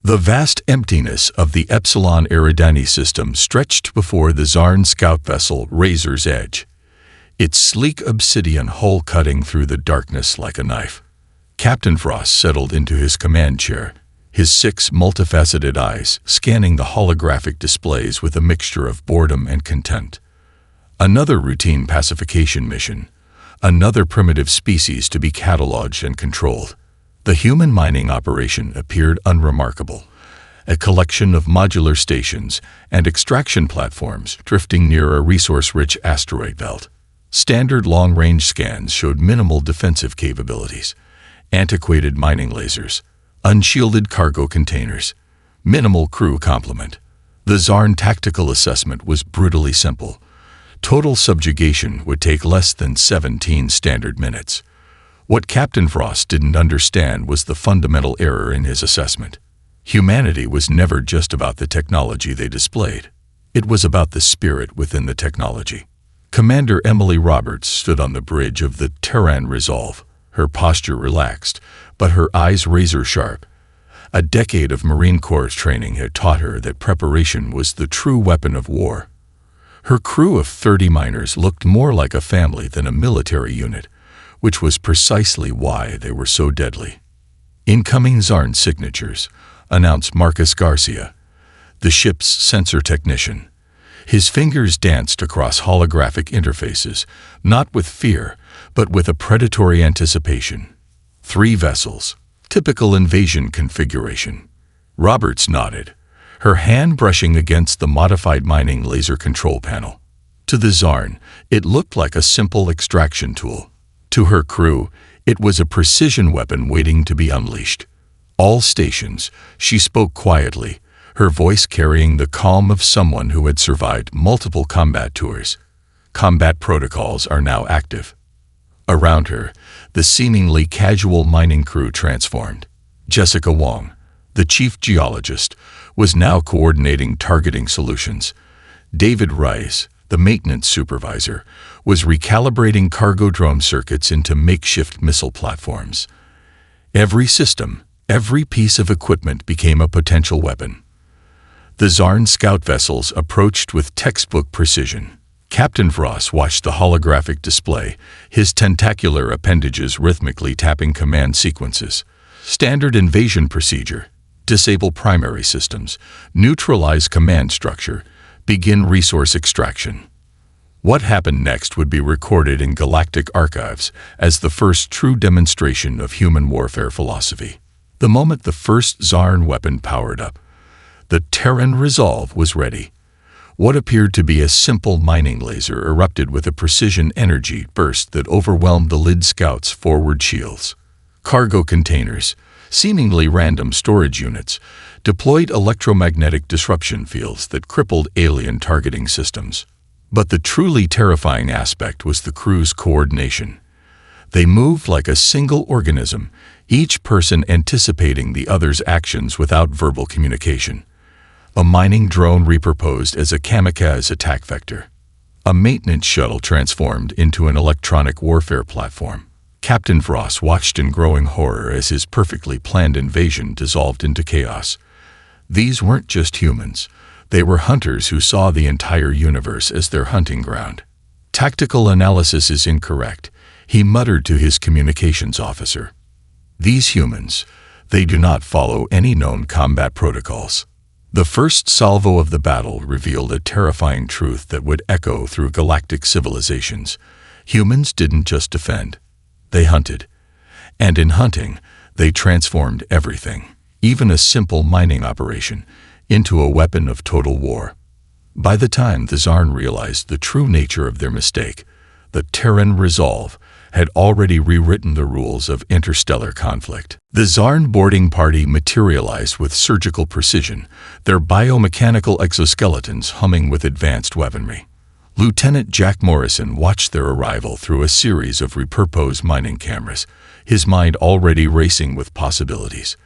The vast emptiness of the Epsilon Eridani system stretched before the Zarn scout vessel Razor's Edge, its sleek obsidian hull cutting through the darkness like a knife. Captain Frost settled into his command chair, his 6 multifaceted eyes scanning the holographic displays with a mixture of boredom and contempt. Another routine pacification mission, another primitive species to be cataloged and controlled. The human mining operation appeared unremarkable, a collection of modular stations and extraction platforms drifting near a resource-rich asteroid belt. Standard long-range scans showed minimal defensive capabilities, antiquated mining lasers, unshielded cargo containers, minimal crew complement. The Zarn tactical assessment was brutally simple. Total subjugation would take less than 17 standard minutes. What Captain Frost didn't understand was the fundamental error in his assessment. Humanity was never just about the technology they displayed. It was about the spirit within the technology. Commander Emily Roberts stood on the bridge of the Terran Resolve, her posture relaxed, but her eyes razor-sharp. A decade of Marine Corps training had taught her that preparation was the true weapon of war. Her crew of 30 miners looked more like a family than a military unit, which was precisely why they were so deadly. Incoming Zarn signatures, announced Marcus Garcia, the ship's sensor technician. His fingers danced across holographic interfaces, not with fear, but with a predatory anticipation. 3 vessels, typical invasion configuration. Roberts nodded, her hand brushing against the modified mining laser control panel. To the Zarn, it looked like a simple extraction tool. To her crew, it was a precision weapon waiting to be unleashed. All stations, she spoke quietly, her voice carrying the calm of someone who had survived multiple combat tours. Combat protocols are now active. Around her, the seemingly casual mining crew transformed. Jessica Wong, the chief geologist, was now coordinating targeting solutions. David Rice, the maintenance supervisor, was recalibrating cargo drone circuits into makeshift missile platforms. Every system, every piece of equipment became a potential weapon. The Zarn scout vessels approached with textbook precision. Captain Frost watched the holographic display, his tentacular appendages rhythmically tapping command sequences. Standard invasion procedure. Disable primary systems. Neutralize command structure. Begin resource extraction. What happened next would be recorded in Galactic archives as the first true demonstration of human warfare philosophy. The moment the first Zarn weapon powered up, the Terran Resolve was ready. What appeared to be a simple mining laser erupted with a precision energy burst that overwhelmed the Lid Scout's forward shields. Cargo containers, seemingly random storage units, deployed electromagnetic disruption fields that crippled alien targeting systems. But the truly terrifying aspect was the crew's coordination. They moved like a single organism, each person anticipating the other's actions without verbal communication. A mining drone repurposed as a kamikaze attack vector. A maintenance shuttle transformed into an electronic warfare platform. Captain Frost watched in growing horror as his perfectly planned invasion dissolved into chaos. These weren't just humans. They were hunters who saw the entire universe as their hunting ground. Tactical analysis is incorrect, he muttered to his communications officer. These humans, they do not follow any known combat protocols. The first salvo of the battle revealed a terrifying truth that would echo through galactic civilizations. Humans didn't just defend, they hunted. And in hunting, they transformed everything, even a simple mining operation, into a weapon of total war. By the time the Zarn realized the true nature of their mistake, the Terran Resolve had already rewritten the rules of interstellar conflict. The Zarn boarding party materialized with surgical precision, their biomechanical exoskeletons humming with advanced weaponry. Lieutenant Jack Morrison watched their arrival through a series of repurposed mining cameras, his mind already racing with possibilities.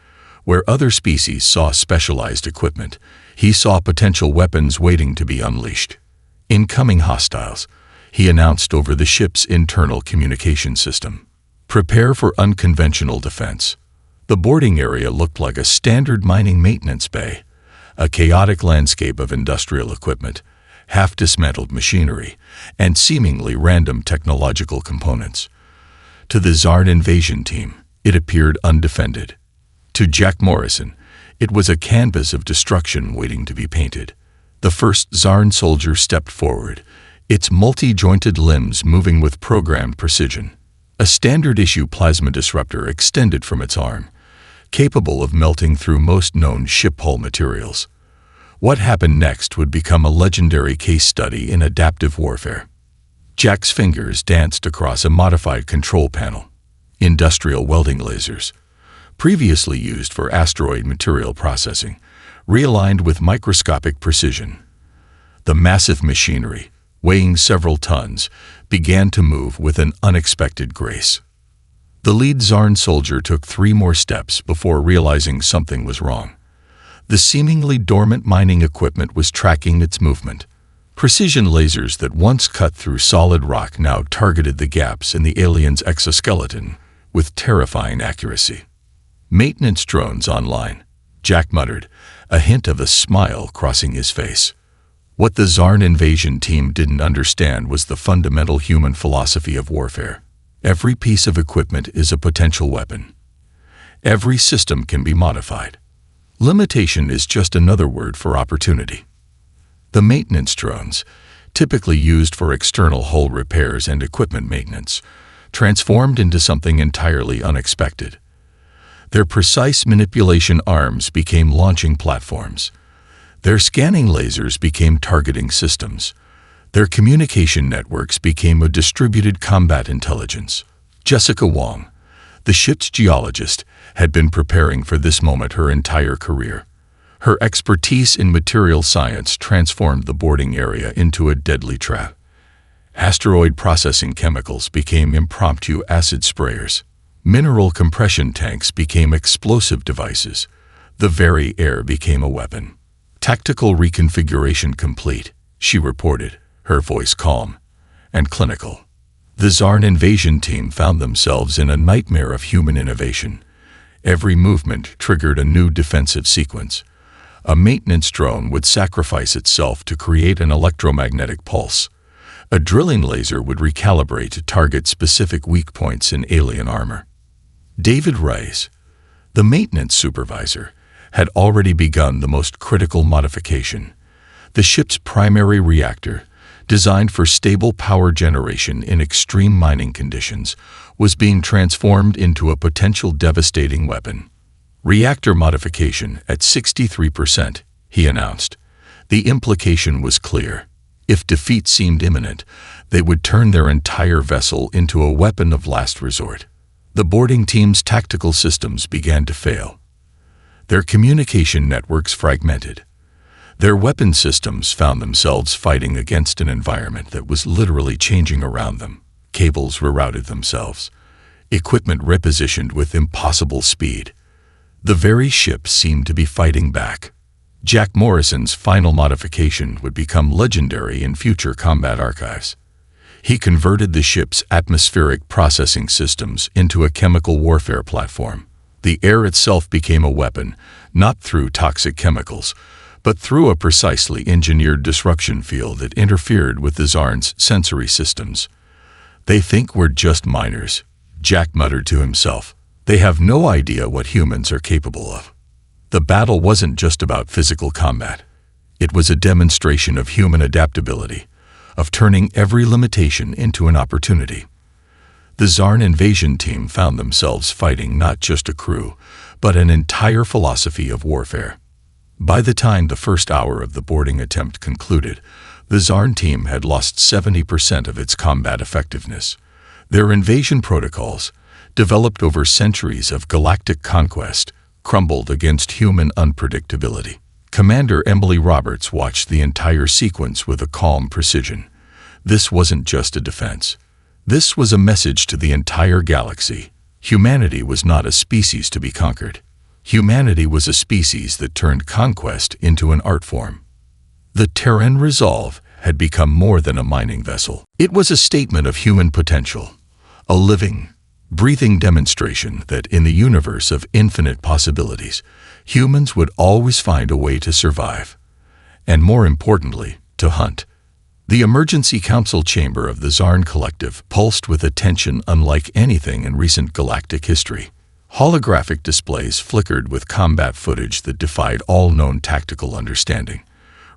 Where other species saw specialized equipment, he saw potential weapons waiting to be unleashed. Incoming hostiles, he announced over the ship's internal communication system. Prepare for unconventional defense. The boarding area looked like a standard mining maintenance bay, a chaotic landscape of industrial equipment, half-dismantled machinery, and seemingly random technological components. To the Zarn invasion team, it appeared undefended. To Jack Morrison, it was a canvas of destruction waiting to be painted. The first Zarn soldier stepped forward, its multi-jointed limbs moving with programmed precision. A standard-issue plasma disruptor extended from its arm, capable of melting through most known ship hull materials. What happened next would become a legendary case study in adaptive warfare. Jack's fingers danced across a modified control panel. Industrial welding lasers, previously used for asteroid material processing, realigned with microscopic precision. The massive machinery, weighing several tons, began to move with an unexpected grace. The lead Zarn soldier took 3 more steps before realizing something was wrong. The seemingly dormant mining equipment was tracking its movement. Precision lasers that once cut through solid rock now targeted the gaps in the alien's exoskeleton with terrifying accuracy. "Maintenance drones online," Jack muttered, a hint of a smile crossing his face. What the Zarn invasion team didn't understand was the fundamental human philosophy of warfare. Every piece of equipment is a potential weapon. Every system can be modified. Limitation is just another word for opportunity. The maintenance drones, typically used for external hull repairs and equipment maintenance, transformed into something entirely unexpected. Their precise manipulation arms became launching platforms. Their scanning lasers became targeting systems. Their communication networks became a distributed combat intelligence. Jessica Wong, the ship's geologist, had been preparing for this moment her entire career. Her expertise in material science transformed the boarding area into a deadly trap. Asteroid processing chemicals became impromptu acid sprayers. Mineral compression tanks became explosive devices. The very air became a weapon. "Tactical reconfiguration complete," she reported, her voice calm and clinical. The Zarn invasion team found themselves in a nightmare of human innovation. Every movement triggered a new defensive sequence. A maintenance drone would sacrifice itself to create an electromagnetic pulse. A drilling laser would recalibrate to target specific weak points in alien armor. David Rice, the maintenance supervisor, had already begun the most critical modification. The ship's primary reactor, designed for stable power generation in extreme mining conditions, was being transformed into a potential devastating weapon. "Reactor modification at 63%, he announced. The implication was clear. If defeat seemed imminent, they would turn their entire vessel into a weapon of last resort. The boarding team's tactical systems began to fail. Their communication networks fragmented. Their weapon systems found themselves fighting against an environment that was literally changing around them. Cables rerouted themselves. Equipment repositioned with impossible speed. The very ship seemed to be fighting back. Jack Morrison's final modification would become legendary in future combat archives. He converted the ship's atmospheric processing systems into a chemical warfare platform. The air itself became a weapon, not through toxic chemicals, but through a precisely engineered disruption field that interfered with the Zarn's sensory systems. "They think we're just miners," Jack muttered to himself. "They have no idea what humans are capable of." The battle wasn't just about physical combat. It was a demonstration of human adaptability, of turning every limitation into an opportunity. The Zarn invasion team found themselves fighting not just a crew, but an entire philosophy of warfare. By the time the first hour of the boarding attempt concluded, the Zarn team had lost 70% of its combat effectiveness. Their invasion protocols, developed over centuries of galactic conquest, crumbled against human unpredictability. Commander Emily Roberts watched the entire sequence with a calm precision. This wasn't just a defense. This was a message to the entire galaxy. Humanity was not a species to be conquered. Humanity was a species that turned conquest into an art form. The Terran Resolve had become more than a mining vessel. It was a statement of human potential, a living, breathing demonstration that in the universe of infinite possibilities, humans would always find a way to survive, and more importantly, to hunt. The emergency council chamber of the Zarn Collective pulsed with a tension unlike anything in recent galactic history. Holographic displays flickered with combat footage that defied all known tactical understanding.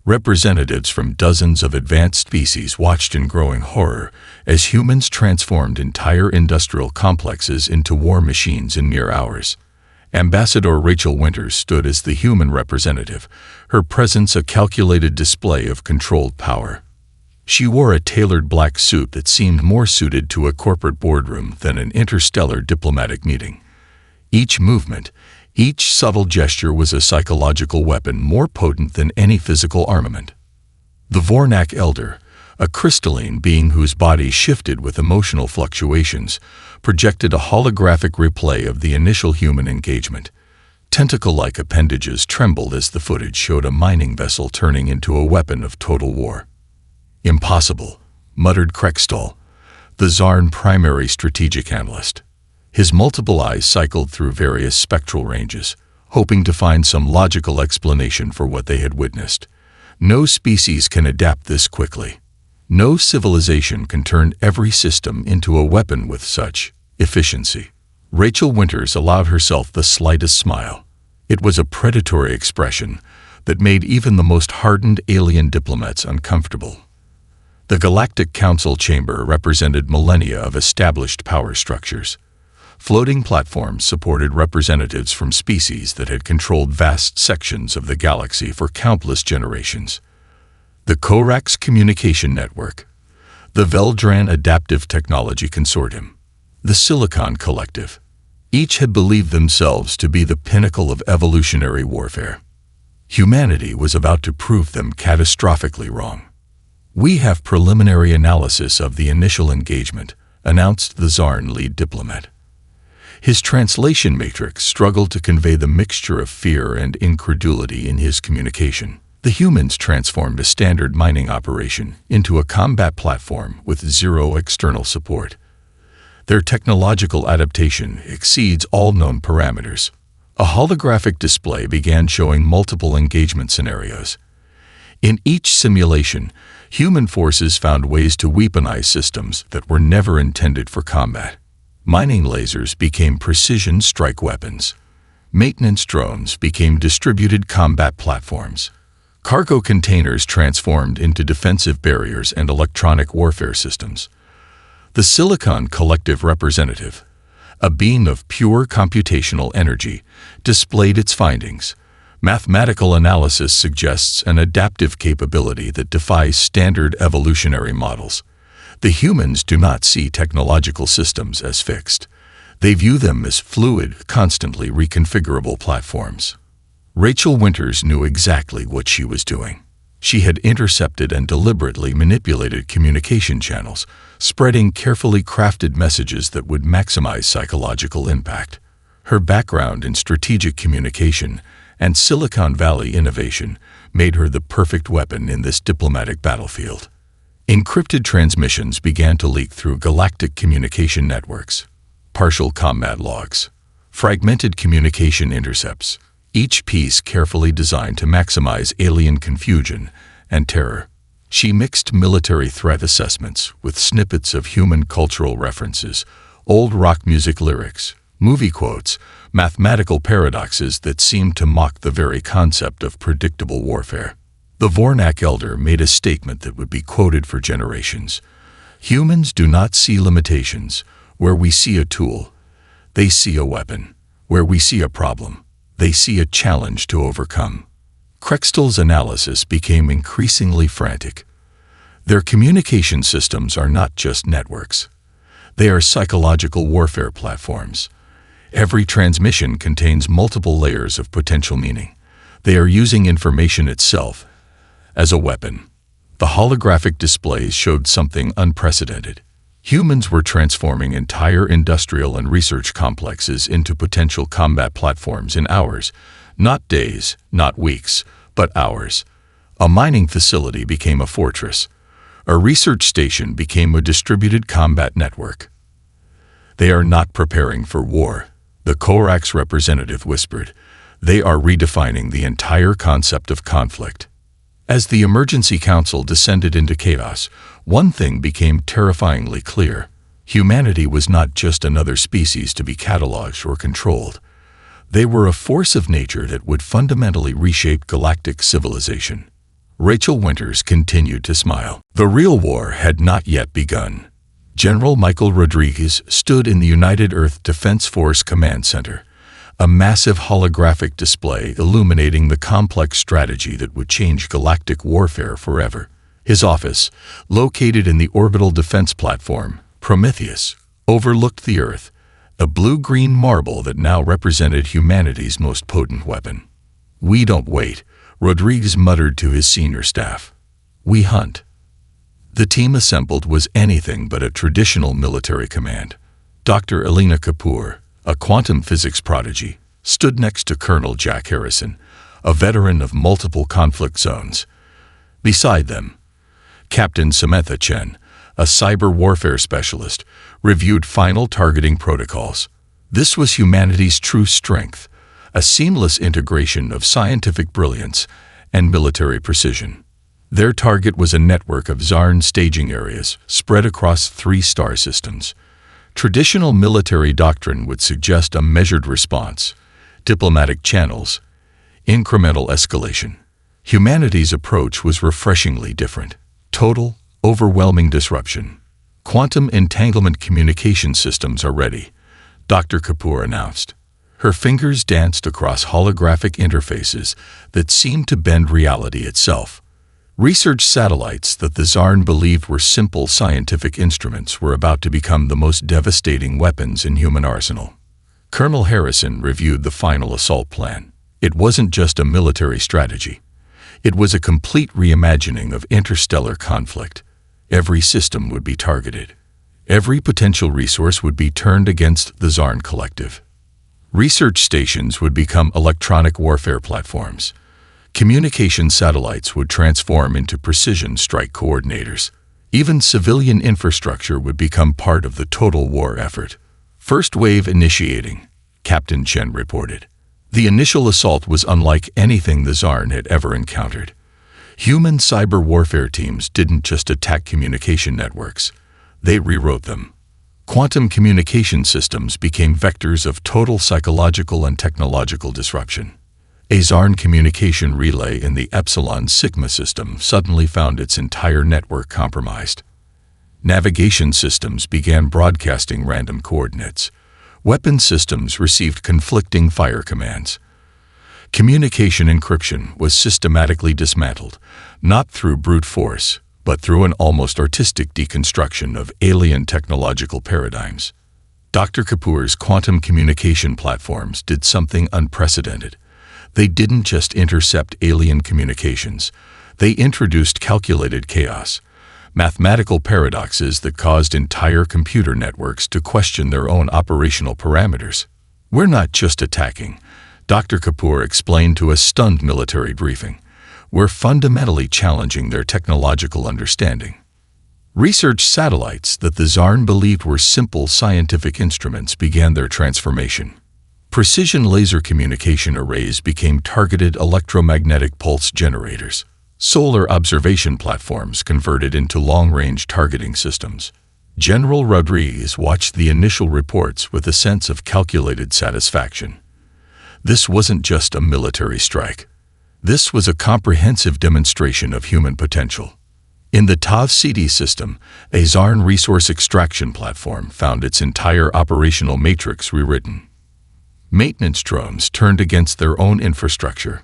Representatives from dozens of advanced species watched in growing horror as humans transformed entire industrial complexes into war machines in mere hours. Ambassador Rachel Winters stood as the human representative, her presence a calculated display of controlled power. She wore a tailored black suit that seemed more suited to a corporate boardroom than an interstellar diplomatic meeting. Each movement, each subtle gesture was a psychological weapon more potent than any physical armament. The Vornak Elder, a crystalline being whose body shifted with emotional fluctuations, projected a holographic replay of the initial human engagement. Tentacle-like appendages trembled as the footage showed a mining vessel turning into a weapon of total war. "Impossible," muttered Krextall, the Zarn primary strategic analyst. His multiple eyes cycled through various spectral ranges, hoping to find some logical explanation for what they had witnessed. No species can adapt this quickly. No civilization can turn every system into a weapon with such efficiency. Rachel Winters allowed herself the slightest smile. It was a predatory expression that made even the most hardened alien diplomats uncomfortable. The Galactic Council chamber represented millennia of established power structures. Floating platforms supported representatives from species that had controlled vast sections of the galaxy for countless generations. The Korax Communication Network, the Veldran Adaptive Technology Consortium, the Silicon Collective. Each had believed themselves to be the pinnacle of evolutionary warfare. Humanity was about to prove them catastrophically wrong. "We have preliminary analysis of the initial engagement," announced the Zarn lead diplomat. His translation matrix struggled to convey the mixture of fear and incredulity in his communication. The humans transformed a standard mining operation into a combat platform with zero external support. Their technological adaptation exceeds all known parameters. A holographic display began showing multiple engagement scenarios. In each simulation, human forces found ways to weaponize systems that were never intended for combat. Mining lasers became precision strike weapons. Maintenance drones became distributed combat platforms. Cargo containers transformed into defensive barriers and electronic warfare systems. The Silicon Collective Representative, a beam of pure computational energy, displayed its findings. Mathematical analysis suggests an adaptive capability that defies standard evolutionary models. The humans do not see technological systems as fixed. They view them as fluid, constantly reconfigurable platforms. Rachel Winters knew exactly what she was doing. She had intercepted and deliberately manipulated communication channels, spreading carefully crafted messages that would maximize psychological impact. Her background in strategic communication and Silicon Valley innovation made her the perfect weapon in this diplomatic battlefield. Encrypted transmissions began to leak through galactic communication networks. Partial combat logs, fragmented communication intercepts, each piece carefully designed to maximize alien confusion and terror. She mixed military threat assessments with snippets of human cultural references, old rock music lyrics, movie quotes, mathematical paradoxes that seemed to mock the very concept of predictable warfare. The Vornak Elder made a statement that would be quoted for generations. "Humans do not see limitations. Where we see a tool, they see a weapon. Where we see a problem, they see a challenge to overcome." Krextall's analysis became increasingly frantic. Their communication systems are not just networks. They are psychological warfare platforms. Every transmission contains multiple layers of potential meaning. They are using information itself as a weapon. The holographic displays showed something unprecedented. Humans were transforming entire industrial and research complexes into potential combat platforms in hours, not days, not weeks, but hours. A mining facility became a fortress. A research station became a distributed combat network. They are not preparing for war, the Orcs representative whispered. They are redefining the entire concept of conflict. As the Emergency Council descended into chaos, one thing became terrifyingly clear. Humanity was not just another species to be cataloged or controlled. They were a force of nature that would fundamentally reshape galactic civilization. Rachel Winters continued to smile. The real war had not yet begun. General Michael Rodriguez stood in the United Earth Defense Force Command Center, a massive holographic display illuminating the complex strategy that would change galactic warfare forever. His office, located in the orbital defense platform, Prometheus, overlooked the Earth, a blue-green marble that now represented humanity's most potent weapon. "We don't wait," Rodriguez muttered to his senior staff. "We hunt." The team assembled was anything but a traditional military command. Dr. Elena Kapoor, a quantum physics prodigy, stood next to Colonel Jack Harrison, a veteran of multiple conflict zones. Beside them, Captain Samantha Chen, a cyber warfare specialist, reviewed final targeting protocols. This was humanity's true strength, a seamless integration of scientific brilliance and military precision. Their target was a network of Zarn staging areas spread across 3 star systems. Traditional military doctrine would suggest a measured response, diplomatic channels, incremental escalation. Humanity's approach was refreshingly different. Total, overwhelming disruption. Quantum entanglement communication systems are ready, Dr. Kapoor announced. Her fingers danced across holographic interfaces that seemed to bend reality itself. Research satellites that the Zarn believed were simple scientific instruments were about to become the most devastating weapons in human arsenal. Colonel Harrison reviewed the final assault plan. It wasn't just a military strategy. It was a complete reimagining of interstellar conflict. Every system would be targeted. Every potential resource would be turned against the Zarn collective. Research stations would become electronic warfare platforms. Communication satellites would transform into precision strike coordinators. Even civilian infrastructure would become part of the total war effort. First wave initiating, Captain Chen reported. The initial assault was unlike anything the Zarn had ever encountered. Human cyber warfare teams didn't just attack communication networks. They rewrote them. Quantum communication systems became vectors of total psychological and technological disruption. A Zarn communication relay in the Epsilon Sigma system suddenly found its entire network compromised. Navigation systems began broadcasting random coordinates. Weapon systems received conflicting fire commands. Communication encryption was systematically dismantled, not through brute force, but through an almost artistic deconstruction of alien technological paradigms. Dr. Kapoor's quantum communication platforms did something unprecedented. They didn't just intercept alien communications. They introduced calculated chaos, mathematical paradoxes that caused entire computer networks to question their own operational parameters. "We're not just attacking," Dr. Kapoor explained to a stunned military briefing. "We're fundamentally challenging their technological understanding." Research satellites that the Zarn believed were simple scientific instruments began their transformation. Precision laser communication arrays became targeted electromagnetic pulse generators. Solar observation platforms converted into long-range targeting systems. General Rodriguez watched the initial reports with a sense of calculated satisfaction. This wasn't just a military strike. This was a comprehensive demonstration of human potential. In the TAV-CD system, a Zarn resource extraction platform found its entire operational matrix rewritten. Maintenance drones turned against their own infrastructure.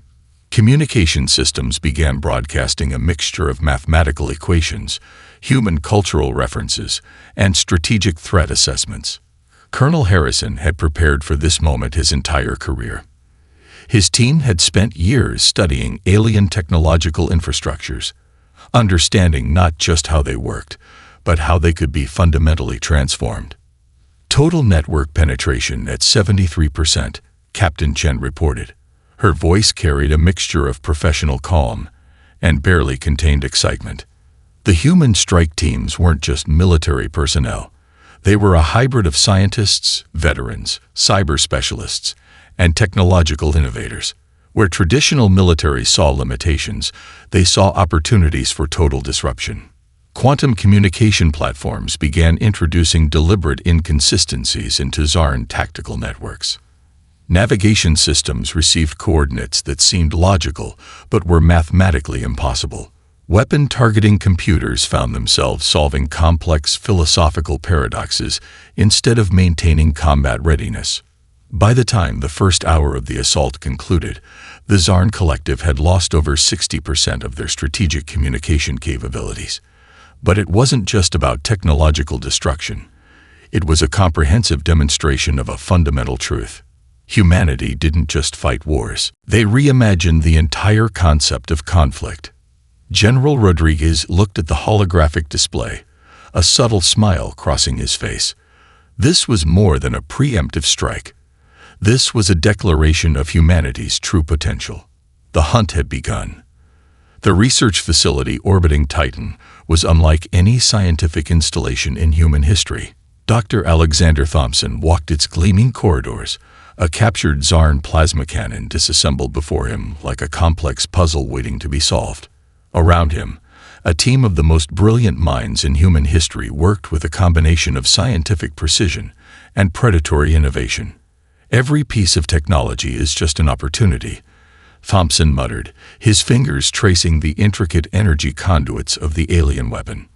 Communication systems began broadcasting a mixture of mathematical equations, human cultural references, and strategic threat assessments. Colonel Harrison had prepared for this moment his entire career. His team had spent years studying alien technological infrastructures, understanding not just how they worked, but how they could be fundamentally transformed. Total network penetration at 73%, Captain Chen reported. Her voice carried a mixture of professional calm and barely contained excitement. The human strike teams weren't just military personnel. They were a hybrid of scientists, veterans, cyber specialists, and technological innovators. Where traditional military saw limitations, they saw opportunities for total disruption. Quantum communication platforms began introducing deliberate inconsistencies into Zarn tactical networks. Navigation systems received coordinates that seemed logical but were mathematically impossible. Weapon-targeting computers found themselves solving complex philosophical paradoxes instead of maintaining combat readiness. By the time the first hour of the assault concluded, the Zarn Collective had lost over 60% of their strategic communication capabilities. But it wasn't just about technological destruction. It was a comprehensive demonstration of a fundamental truth. Humanity didn't just fight wars. They reimagined the entire concept of conflict. General Rodriguez looked at the holographic display, a subtle smile crossing his face. This was more than a preemptive strike. This was a declaration of humanity's true potential. The hunt had begun. The research facility orbiting Titan was unlike any scientific installation in human history. Dr. Alexander Thompson walked its gleaming corridors, a captured Zarn plasma cannon disassembled before him like a complex puzzle waiting to be solved. Around him, a team of the most brilliant minds in human history worked with a combination of scientific precision and predatory innovation. Every piece of technology is just an opportunity, Thompson muttered, his fingers tracing the intricate energy conduits of the alien weapon.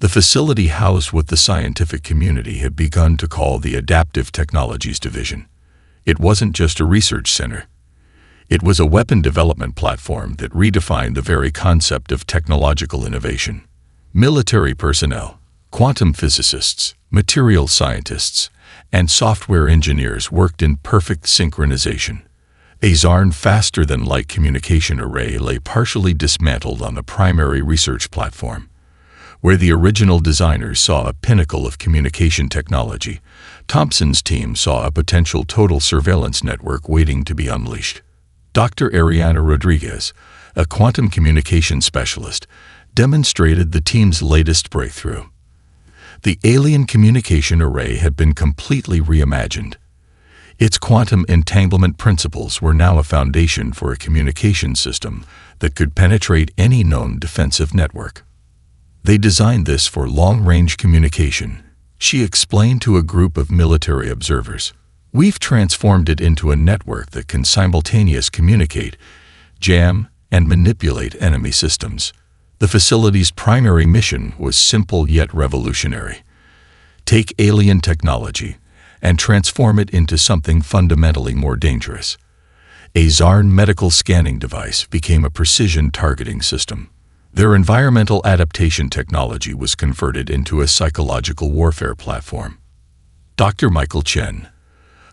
The facility housed what the scientific community had begun to call the Adaptive Technologies Division. It wasn't just a research center. It was a weapon development platform that redefined the very concept of technological innovation. Military personnel, quantum physicists, material scientists, and software engineers worked in perfect synchronization. A Zarn faster-than-light communication array lay partially dismantled on the primary research platform. Where the original designers saw a pinnacle of communication technology, Thompson's team saw a potential total surveillance network waiting to be unleashed. Dr. Ariana Rodriguez, a quantum communication specialist, demonstrated the team's latest breakthrough. The alien communication array had been completely reimagined. Its quantum entanglement principles were now a foundation for a communication system that could penetrate any known defensive network. They designed this for long-range communication, she explained to a group of military observers. We've transformed it into a network that can simultaneously communicate, jam, and manipulate enemy systems. The facility's primary mission was simple yet revolutionary. Take alien technology and transform it into something fundamentally more dangerous. A Zarn medical scanning device became a precision targeting system. Their environmental adaptation technology was converted into a psychological warfare platform. Dr. Michael Chen,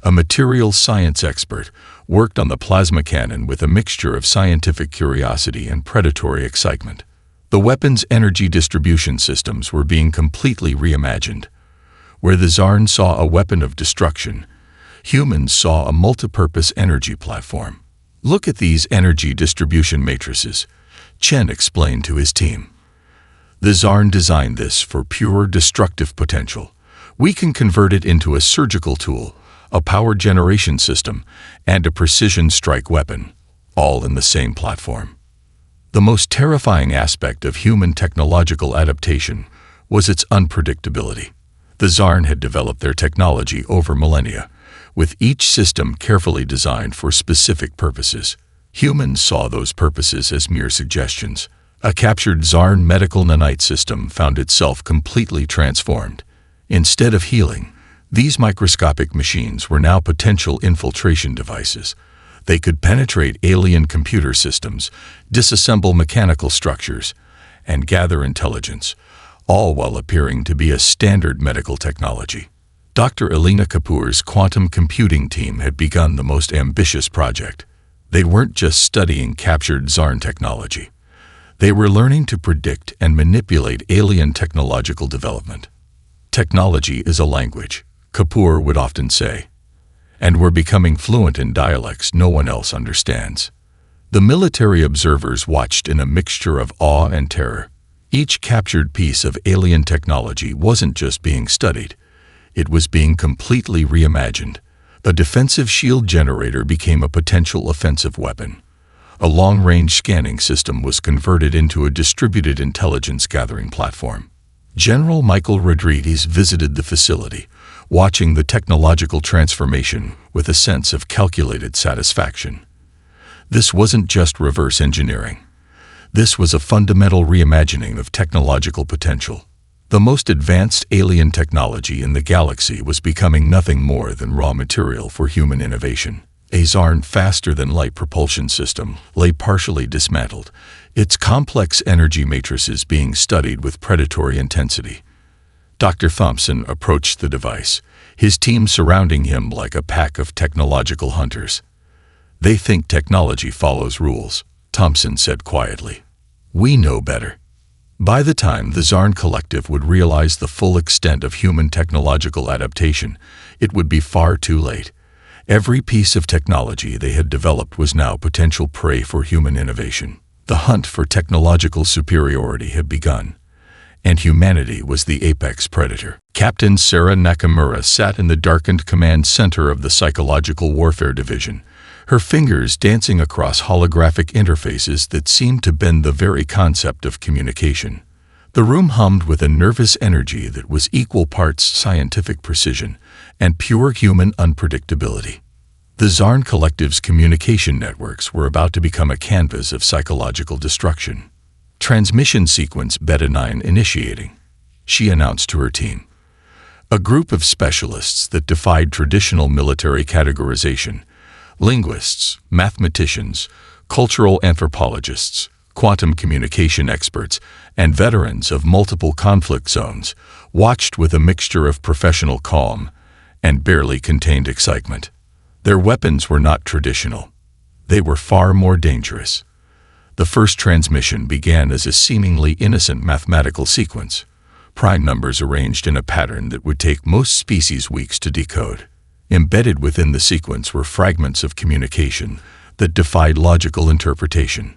a materials science expert, worked on the plasma cannon with a mixture of scientific curiosity and predatory excitement. The weapon's energy distribution systems were being completely reimagined. Where the Zarn saw a weapon of destruction, humans saw a multipurpose energy platform. Look at these energy distribution matrices, Chen explained to his team. The Zarn designed this for pure destructive potential. We can convert it into a surgical tool, a power generation system, and a precision strike weapon, all in the same platform. The most terrifying aspect of human technological adaptation was its unpredictability. The Zarn had developed their technology over millennia, with each system carefully designed for specific purposes. Humans saw those purposes as mere suggestions. A captured Zarn medical nanite system found itself completely transformed. Instead of healing, these microscopic machines were now potential infiltration devices. They could penetrate alien computer systems, disassemble mechanical structures, and gather intelligence, all while appearing to be a standard medical technology. Dr. Elena Kapoor's quantum computing team had begun the most ambitious project. They weren't just studying captured Zarn technology. They were learning to predict and manipulate alien technological development. Technology is a language, Kapoor would often say, and we're becoming fluent in dialects no one else understands. The military observers watched in a mixture of awe and terror. Each captured piece of alien technology wasn't just being studied, It was being completely reimagined. A defensive shield generator became a potential offensive weapon. A long-range scanning system was converted into a distributed intelligence-gathering platform. General Michael Rodriguez visited the facility, watching the technological transformation with a sense of calculated satisfaction. This wasn't just reverse engineering. This was a fundamental reimagining of technological potential. The most advanced alien technology in the galaxy was becoming nothing more than raw material for human innovation. A Zarn faster-than-light propulsion system lay partially dismantled, its complex energy matrices being studied with predatory intensity. Dr. Thompson approached the device, his team surrounding him like a pack of technological hunters. "They think technology follows rules," Thompson said quietly. "We know better." By the time the Zarn Collective would realize the full extent of human technological adaptation, it would be far too late. Every piece of technology they had developed was now potential prey for human innovation. The hunt for technological superiority had begun, and humanity was the apex predator. Captain Sarah Nakamura sat in the darkened command center of the Psychological Warfare Division, her fingers dancing across holographic interfaces that seemed to bend the very concept of communication. The room hummed with a nervous energy that was equal parts scientific precision and pure human unpredictability. The Zarn Collective's communication networks were about to become a canvas of psychological destruction. "Transmission sequence Beta 9 initiating," she announced to her team. A group of specialists that defied traditional military categorization, linguists, mathematicians, cultural anthropologists, quantum communication experts, and veterans of multiple conflict zones, watched with a mixture of professional calm and barely contained excitement. Their weapons were not traditional. They were far more dangerous. The first transmission began as a seemingly innocent mathematical sequence, prime numbers arranged in a pattern that would take most species weeks to decode. Embedded within the sequence were fragments of communication that defied logical interpretation.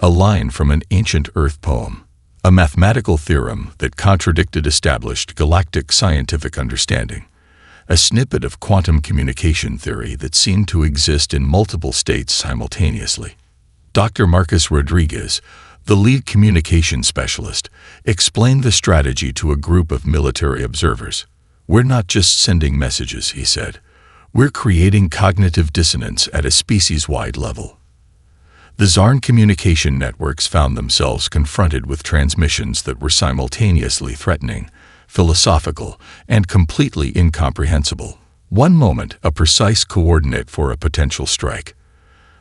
A line from an ancient Earth poem, a mathematical theorem that contradicted established galactic scientific understanding, a snippet of quantum communication theory that seemed to exist in multiple states simultaneously. Dr. Marcus Rodriguez, the lead communication specialist, explained the strategy to a group of military observers. "We're not just sending messages," he said. "We're creating cognitive dissonance at a species-wide level." The Zarn communication networks found themselves confronted with transmissions that were simultaneously threatening, philosophical, and completely incomprehensible. One moment, a precise coordinate for a potential strike.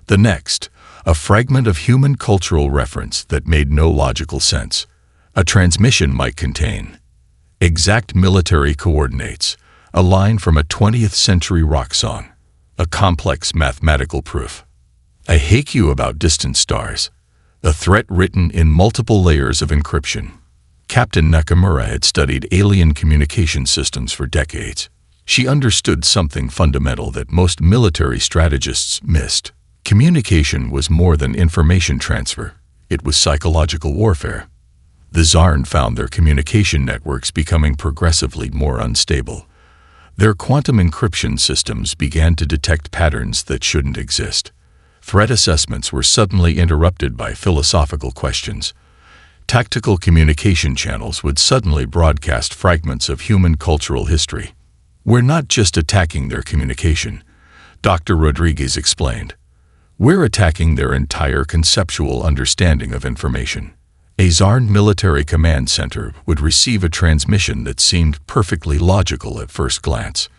The next, a fragment of human cultural reference that made no logical sense. A transmission might contain exact military coordinates, a line from a 20th century rock song, a complex mathematical proof, a haiku about distant stars, a threat written in multiple layers of encryption. Captain Nakamura had studied alien communication systems for decades. She understood something fundamental that most military strategists missed. Communication was more than information transfer. It was psychological warfare. The Zarn found their communication networks becoming progressively more unstable. Their quantum encryption systems began to detect patterns that shouldn't exist. Threat assessments were suddenly interrupted by philosophical questions. Tactical communication channels would suddenly broadcast fragments of human cultural history. "We're not just attacking their communication," Dr. Rodriguez explained. "We're attacking their entire conceptual understanding of information." A Zarn military command center would receive a transmission that seemed perfectly logical at first glance.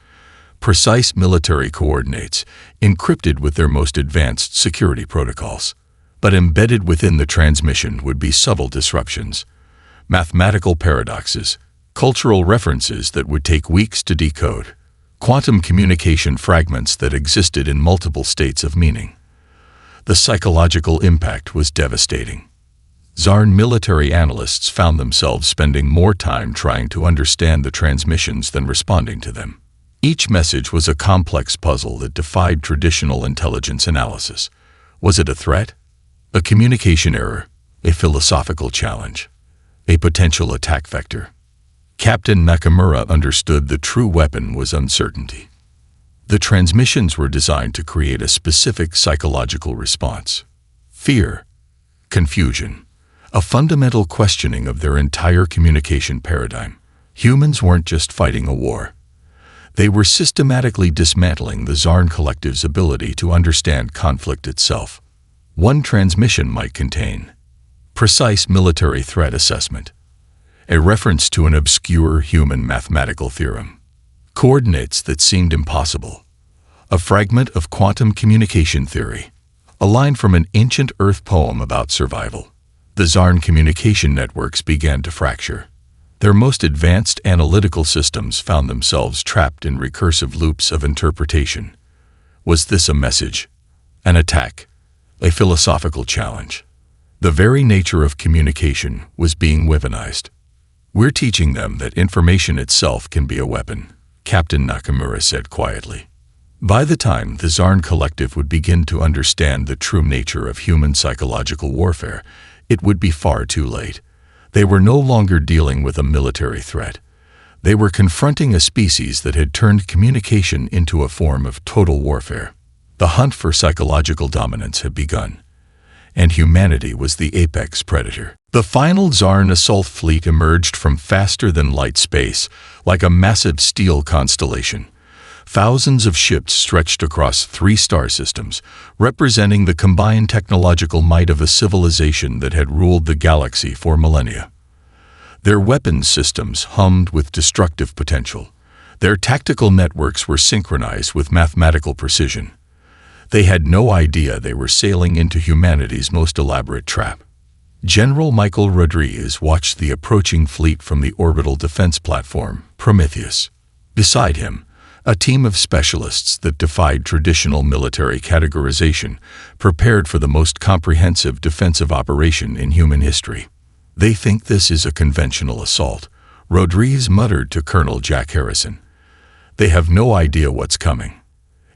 Precise military coordinates, encrypted with their most advanced security protocols. But embedded within the transmission would be subtle disruptions, mathematical paradoxes, cultural references that would take weeks to decode, quantum communication fragments that existed in multiple states of meaning. The psychological impact was devastating. Zarn military analysts found themselves spending more time trying to understand the transmissions than responding to them. Each message was a complex puzzle that defied traditional intelligence analysis. Was it a threat? A communication error? A philosophical challenge? A potential attack vector? Captain Nakamura understood the true weapon was uncertainty. The transmissions were designed to create a specific psychological response: fear, confusion, a fundamental questioning of their entire communication paradigm. Humans weren't just fighting a war. They were systematically dismantling the Zarn Collective's ability to understand conflict itself. One transmission might contain precise military threat assessment, a reference to an obscure human mathematical theorem, coordinates that seemed impossible, a fragment of quantum communication theory, a line from an ancient Earth poem about survival. The Zarn communication networks began to fracture. Their most advanced analytical systems found themselves trapped in recursive loops of interpretation. Was this a message, an attack, a philosophical challenge? The very nature of communication was being weaponized. "We're teaching them that information itself can be a weapon," Captain Nakamura said quietly. By the time the Zarn Collective would begin to understand the true nature of human psychological warfare, it would be far too late. They were no longer dealing with a military threat. They were confronting a species that had turned communication into a form of total warfare. The hunt for psychological dominance had begun, and humanity was the apex predator. The final Zarn assault fleet emerged from faster-than-light space, like a massive steel constellation. Thousands of ships stretched across 3 star systems, representing the combined technological might of a civilization that had ruled the galaxy for millennia. Their weapons systems hummed with destructive potential. Their tactical networks were synchronized with mathematical precision. They had no idea they were sailing into humanity's most elaborate trap. General Michael Rodriguez watched the approaching fleet from the orbital defense platform, Prometheus. Beside him, a team of specialists that defied traditional military categorization, prepared for the most comprehensive defensive operation in human history. "They think this is a conventional assault," Rodriguez muttered to Colonel Jack Harrison. "They have no idea what's coming."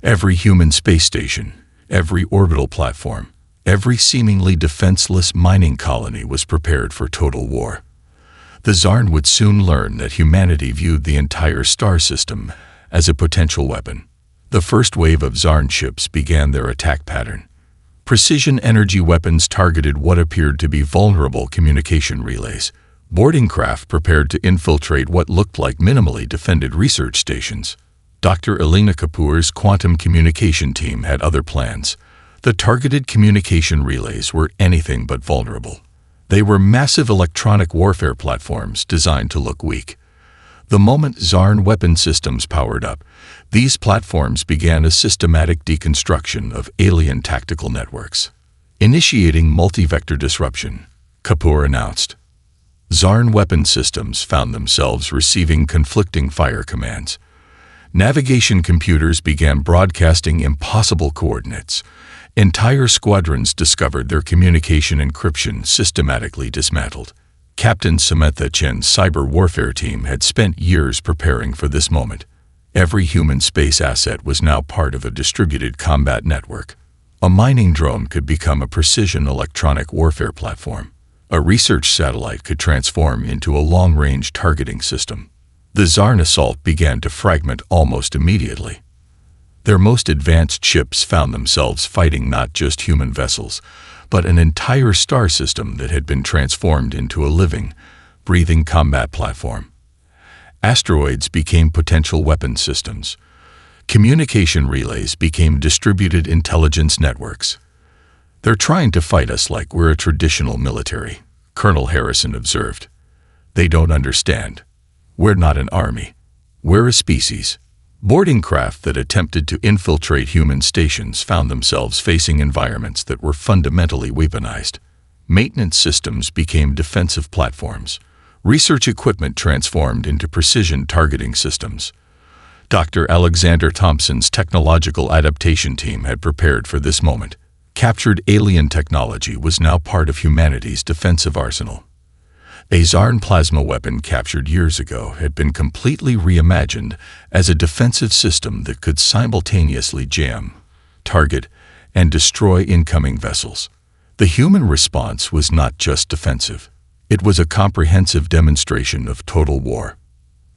Every human space station, every orbital platform, every seemingly defenseless mining colony was prepared for total war. The Zarn would soon learn that humanity viewed the entire star system as a potential weapon. The first wave of Zarn ships began their attack pattern. Precision energy weapons targeted what appeared to be vulnerable communication relays. Boarding craft prepared to infiltrate what looked like minimally defended research stations. Dr. Elena Kapoor's quantum communication team had other plans. The targeted communication relays were anything but vulnerable. They were massive electronic warfare platforms designed to look weak. The moment Zarn weapon systems powered up, these platforms began a systematic deconstruction of alien tactical networks. Initiating multi-vector disruption, Kapoor announced. Zarn weapon systems found themselves receiving conflicting fire commands. Navigation computers began broadcasting impossible coordinates. Entire squadrons discovered their communication encryption systematically dismantled. Captain Samantha Chen's cyber warfare team had spent years preparing for this moment. Every human space asset was now part of a distributed combat network. A mining drone could become a precision electronic warfare platform. A research satellite could transform into a long-range targeting system. The Zarn assault began to fragment almost immediately. Their most advanced ships found themselves fighting not just human vessels, but an entire star system that had been transformed into a living, breathing combat platform. Asteroids became potential weapon systems. Communication relays became distributed intelligence networks. "They're trying to fight us like we're a traditional military," Colonel Harrison observed. "They don't understand. We're not an army. We're a species." Boarding craft that attempted to infiltrate human stations found themselves facing environments that were fundamentally weaponized. Maintenance systems became defensive platforms. Research equipment transformed into precision targeting systems. Dr. Alexander Thompson's technological adaptation team had prepared for this moment. Captured alien technology was now part of humanity's defensive arsenal. A Zarn plasma weapon captured years ago had been completely reimagined as a defensive system that could simultaneously jam, target, and destroy incoming vessels. The human response was not just defensive. It was a comprehensive demonstration of total war.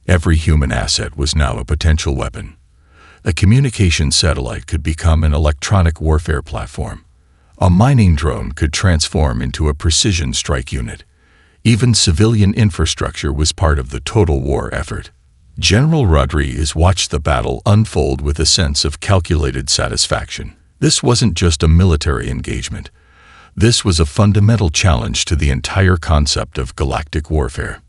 Every human asset was now a potential weapon. A communication satellite could become an electronic warfare platform. A mining drone could transform into a precision strike unit. Even civilian infrastructure was part of the total war effort. General Rodriguez watched the battle unfold with a sense of calculated satisfaction. This wasn't just a military engagement. This was a fundamental challenge to the entire concept of galactic warfare.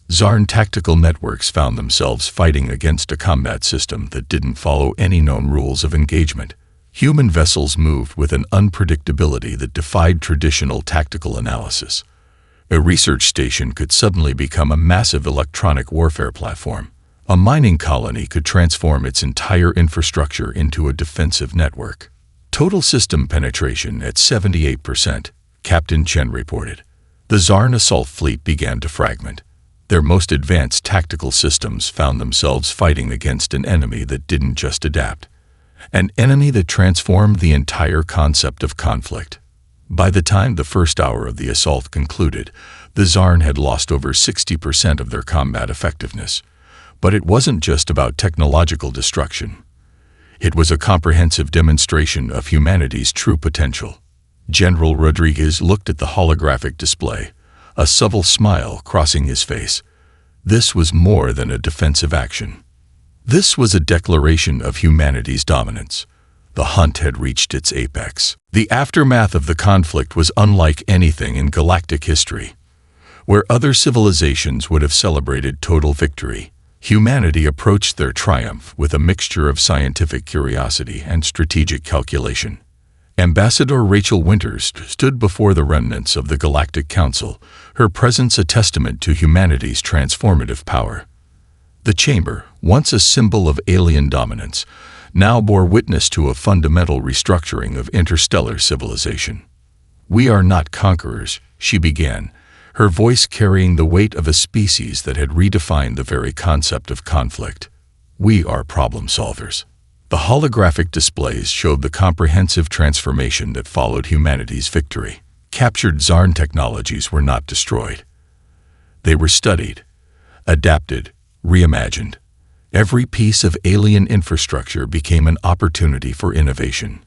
Zarn tactical networks found themselves fighting against a combat system that didn't follow any known rules of engagement. Human vessels moved with an unpredictability that defied traditional tactical analysis. A research station could suddenly become a massive electronic warfare platform. A mining colony could transform its entire infrastructure into a defensive network. Total system penetration at 78%, Captain Chen reported. The Zarn assault fleet began to fragment. Their most advanced tactical systems found themselves fighting against an enemy that didn't just adapt. An enemy that transformed the entire concept of conflict. By the time the first hour of the assault concluded, the Zarn had lost over 60% of their combat effectiveness. But it wasn't just about technological destruction. It was a comprehensive demonstration of humanity's true potential. General Rodriguez looked at the holographic display, a subtle smile crossing his face. This was more than a defensive action. This was a declaration of humanity's dominance. The hunt had reached its apex. The aftermath of the conflict was unlike anything in galactic history. Where other civilizations would have celebrated total victory, humanity approached their triumph with a mixture of scientific curiosity and strategic calculation. Ambassador Rachel Winters stood before the remnants of the Galactic Council, her presence a testament to humanity's transformative power. The chamber, once a symbol of alien dominance, now bore witness to a fundamental restructuring of interstellar civilization. "We are not conquerors," she began, her voice carrying the weight of a species that had redefined the very concept of conflict. "We are problem solvers." The holographic displays showed the comprehensive transformation that followed humanity's victory. Captured Zarn technologies were not destroyed. They were studied, adapted, reimagined. Every piece of alien infrastructure became an opportunity for innovation.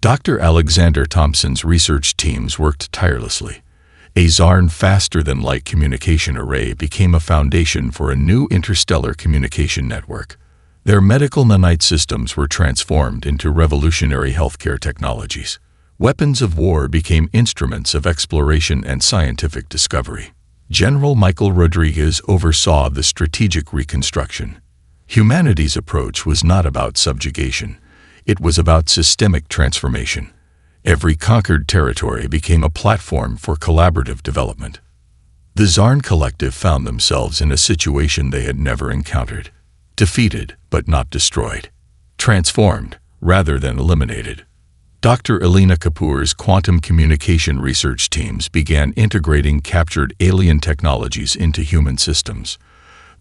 Dr. Alexander Thompson's research teams worked tirelessly. A Zarn faster-than-light communication array became a foundation for a new interstellar communication network. Their medical nanite systems were transformed into revolutionary healthcare technologies. Weapons of war became instruments of exploration and scientific discovery. General Michael Rodriguez oversaw the strategic reconstruction. Humanity's approach was not about subjugation. It was about systemic transformation. Every conquered territory became a platform for collaborative development. The Zarn Collective found themselves in a situation they had never encountered. Defeated, but not destroyed. Transformed, rather than eliminated. Dr. Elena Kapoor's quantum communication research teams began integrating captured alien technologies into human systems.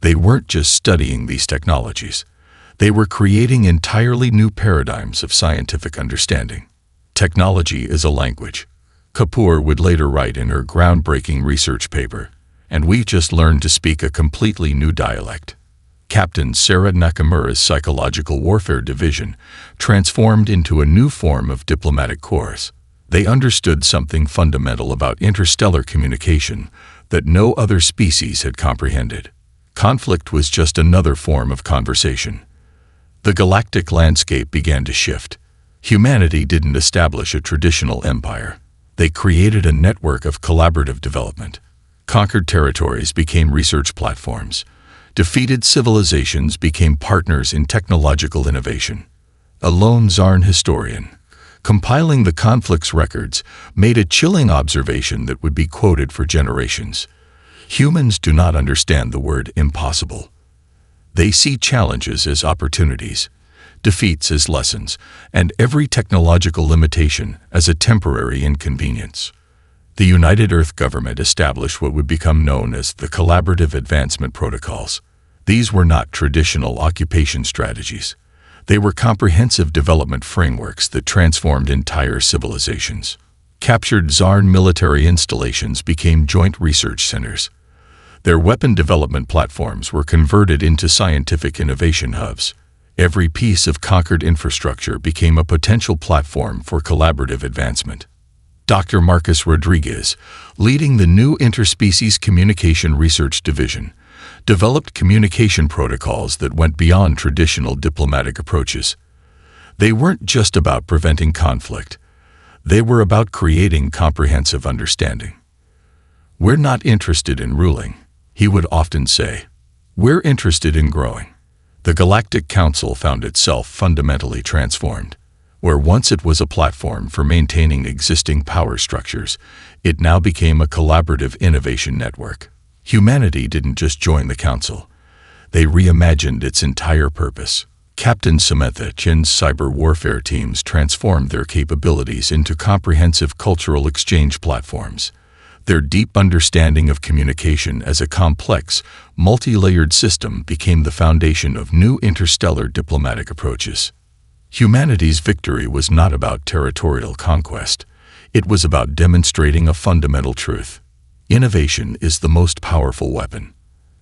They weren't just studying these technologies. They were creating entirely new paradigms of scientific understanding. Technology is a language, Kapoor would later write in her groundbreaking research paper, and we've just learned to speak a completely new dialect. Captain Sarah Nakamura's psychological warfare division transformed into a new form of diplomatic corps. They understood something fundamental about interstellar communication that no other species had comprehended. Conflict was just another form of conversation. The galactic landscape began to shift. Humanity didn't establish a traditional empire. They created a network of collaborative development. Conquered territories became research platforms. Defeated civilizations became partners in technological innovation. A lone Zarn historian, compiling the conflict's records, made a chilling observation that would be quoted for generations. Humans do not understand the word impossible. They see challenges as opportunities, defeats as lessons, and every technological limitation as a temporary inconvenience. The United Earth government established what would become known as the Collaborative Advancement Protocols. These were not traditional occupation strategies. They were comprehensive development frameworks that transformed entire civilizations. Captured Zarn military installations became joint research centers. Their weapon development platforms were converted into scientific innovation hubs. Every piece of conquered infrastructure became a potential platform for collaborative advancement. Dr. Marcus Rodriguez, leading the new Interspecies Communication Research Division, developed communication protocols that went beyond traditional diplomatic approaches. They weren't just about preventing conflict. They were about creating comprehensive understanding. "We're not interested in ruling," he would often say. "We're interested in growing." The Galactic Council found itself fundamentally transformed. Where once it was a platform for maintaining existing power structures, it now became a collaborative innovation network. Humanity didn't just join the Council. They reimagined its entire purpose. Captain Samantha Chin's cyber warfare teams transformed their capabilities into comprehensive cultural exchange platforms. Their deep understanding of communication as a complex, multi-layered system became the foundation of new interstellar diplomatic approaches. Humanity's victory was not about territorial conquest. It was about demonstrating a fundamental truth. Innovation is the most powerful weapon.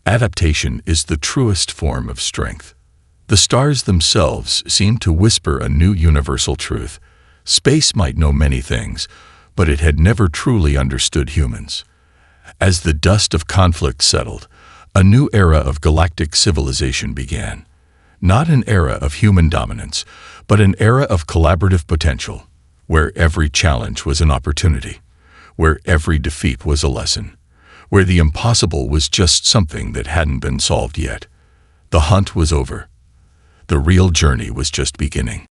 Adaptation is the truest form of strength. The stars themselves seemed to whisper a new universal truth. Space might know many things, but it had never truly understood humans. As the dust of conflict settled, a new era of galactic civilization began. Not an era of human dominance, but an era of collaborative potential, where every challenge was an opportunity, where every defeat was a lesson, where the impossible was just something that hadn't been solved yet. The hunt was over. The real journey was just beginning.